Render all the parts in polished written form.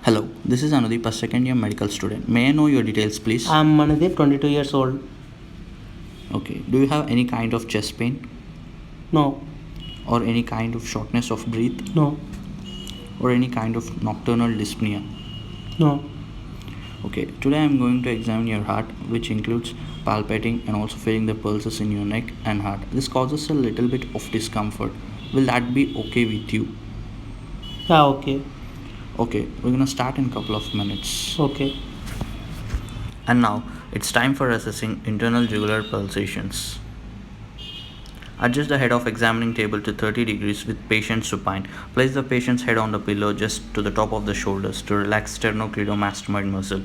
Hello, this is Anudeep, a second year medical student. May I know your details, please? I'm Anudeep, 22 years old. Okay. Do you have any kind of chest pain No, or any kind of shortness of breath no, or any kind of nocturnal dyspnea? no. Okay. Today I'm going to examine your heart, which includes palpating and also feeling the pulses in your neck and heart. This causes a little bit of discomfort. Will that be okay with you? Yeah, okay. Okay, we're gonna start in a couple of minutes. Okay. And now it's time for assessing internal jugular pulsations. Adjust the head of examining table to 30 degrees with patient supine. Place the patient's head on the pillow just to the top of the shoulders to relax sternocleidomastoid muscle.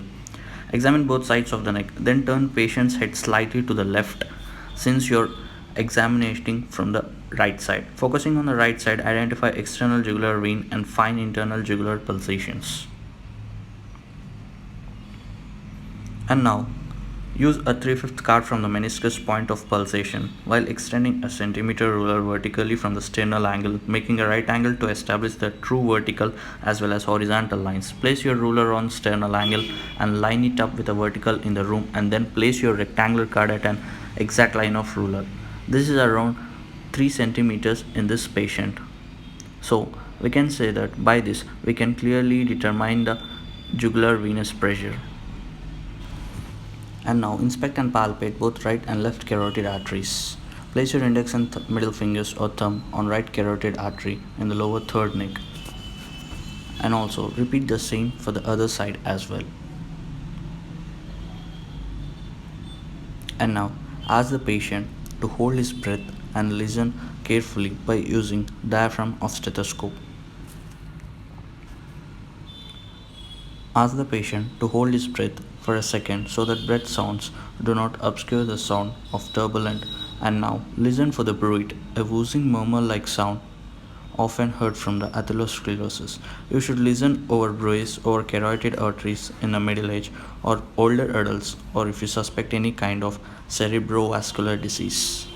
Examine both sides of the neck, then turn patient's head slightly to the left since you're examining from the right side. Focusing on the right side, identify external jugular vein and fine internal jugular pulsations. And now, use a 3/5 card from the meniscus point of pulsation while extending a centimeter ruler vertically from the sternal angle, making a right angle to establish the true vertical as well as horizontal lines. Place your ruler on sternal angle and line it up with a vertical in the room, and then place your rectangular card at an exact line of ruler. This is around 3 centimeters in this patient. So we can say that by this we can clearly determine the jugular venous pressure. And now inspect and palpate both right and left carotid arteries. Place your index and middle fingers or thumb on right carotid artery in the lower third neck. And also repeat the same for the other side as well. And now ask the patient to hold his breath and listen carefully by using diaphragm of stethoscope. Ask the patient to hold his breath for a second so that breath sounds do not obscure the sound of turbulent. And now listen for the bruit, a wheezing murmur-like sound often heard from the atherosclerosis. You should listen over bruits over carotid arteries in the middle age or older adults, or if you suspect any kind of cerebrovascular disease.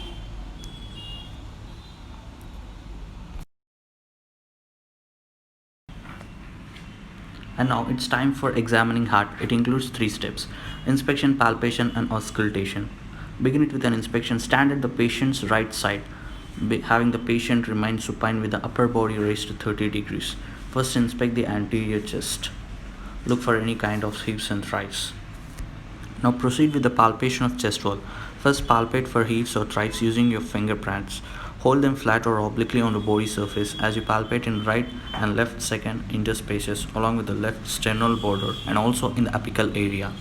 And now it's time for examining heart. It includes 3 steps: inspection, palpation, and auscultation. Begin it with an inspection. Stand at the patient's right side, having the patient remain supine with the upper body raised to 30 degrees. First, inspect the anterior chest. Look for any kind of heaves and thrives. Now proceed with the palpation of chest wall. First, palpate for heaves or thrives using your fingerprints. Hold them flat or obliquely on the body surface as you palpate in right and left second interspaces along with the left sternal border and also in the apical area.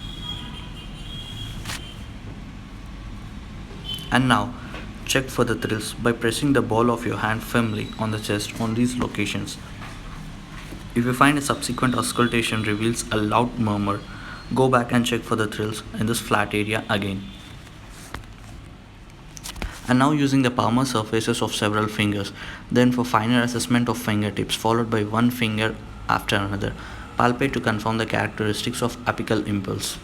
And now, check for the thrills by pressing the ball of your hand firmly on the chest on these locations. If you find a subsequent auscultation reveals a loud murmur, go back and check for the thrills in this flat area again. And now using the palmar surfaces of several fingers, then for finer assessment of fingertips followed by one finger after another, palpate to confirm the characteristics of apical impulse.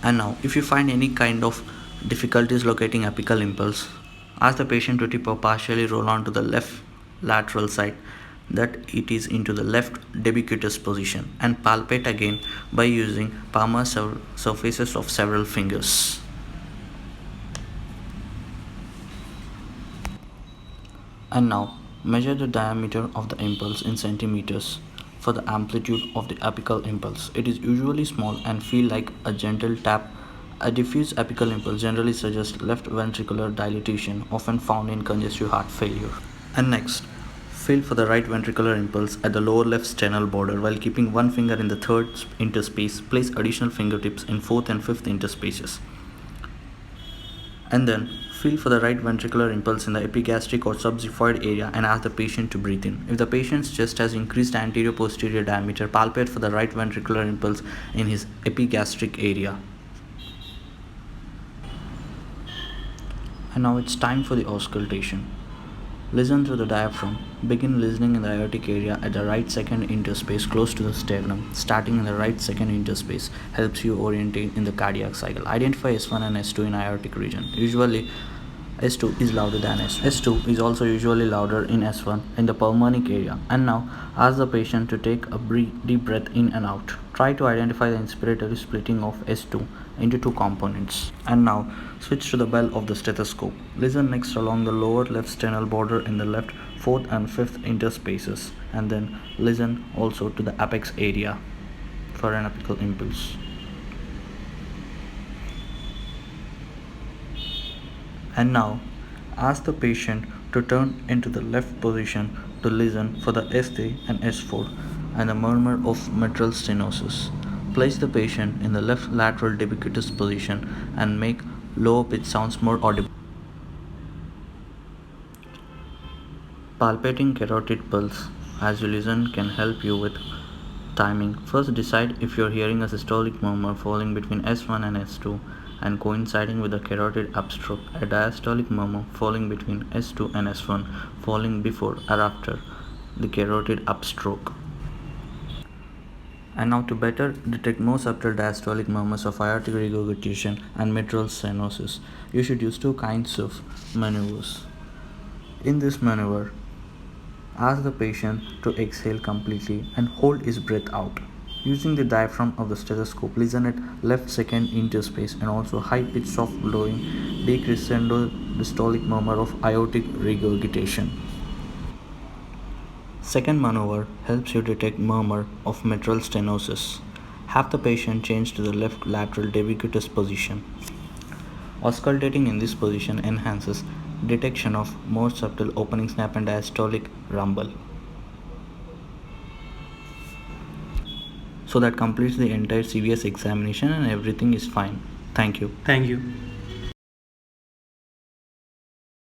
And now if you find any kind of difficulties locating apical impulse, ask the patient to tip or partially roll on to the left lateral side that it is into the left debicutus position and palpate again by using palmar surfaces of several fingers. And now measure the diameter of the impulse in centimeters for the amplitude of the apical impulse. It is usually small and feel like a gentle tap. A diffuse apical impulse generally suggests left ventricular dilatation, often found in congestive heart failure. And next, feel for the right ventricular impulse at the lower left sternal border while keeping one finger in the third interspace. Place additional fingertips in fourth and fifth interspaces. And then feel for the right ventricular impulse in the epigastric or subxiphoid area and ask the patient to breathe in. If the patient's chest has increased anterior posterior diameter, palpate for the right ventricular impulse in his epigastric area. And now it's time for the auscultation. Listen through the diaphragm. Begin listening in the aortic area at the right second interspace close to the sternum. Starting in the right second interspace helps you orientate in the cardiac cycle. Identify S1 and S2 in aortic region. Usually S2 is louder than S1. S2 is also usually louder in S1 in the pulmonic area. And now ask the patient to take a deep breath in and out. Try to identify the inspiratory splitting of S2 into two components. And now switch to the bell of the stethoscope. Listen next along the lower left sternal border in the left fourth and fifth interspaces, and then listen also to the apex area for an apical impulse. And now ask the patient to turn into the left position to listen for the S3 and S4 and the murmur of mitral stenosis. Place the patient in the left lateral debicutus position and make low pitch sounds more audible. Palpating carotid pulse as you listen can help you with timing. First, decide if you're hearing a systolic murmur falling between S1 and S2 and coinciding with a carotid upstroke, a diastolic murmur falling between S2 and S1, falling before or after the carotid upstroke. And now to better detect more subtle diastolic murmurs of aortic regurgitation and mitral stenosis, you should use two kinds of maneuvers. In this maneuver, ask the patient to exhale completely and hold his breath out. Using the diaphragm of the stethoscope, listen at left second interspace and also high-pitched soft blowing decrescendo diastolic murmur of aortic regurgitation. Second maneuver helps you detect murmur of mitral stenosis. Have the patient change to the left lateral debicutus position. Auscultating in this position enhances detection of more subtle opening snap and diastolic rumble. So that completes the entire CVS examination and everything is fine. Thank you. Thank you.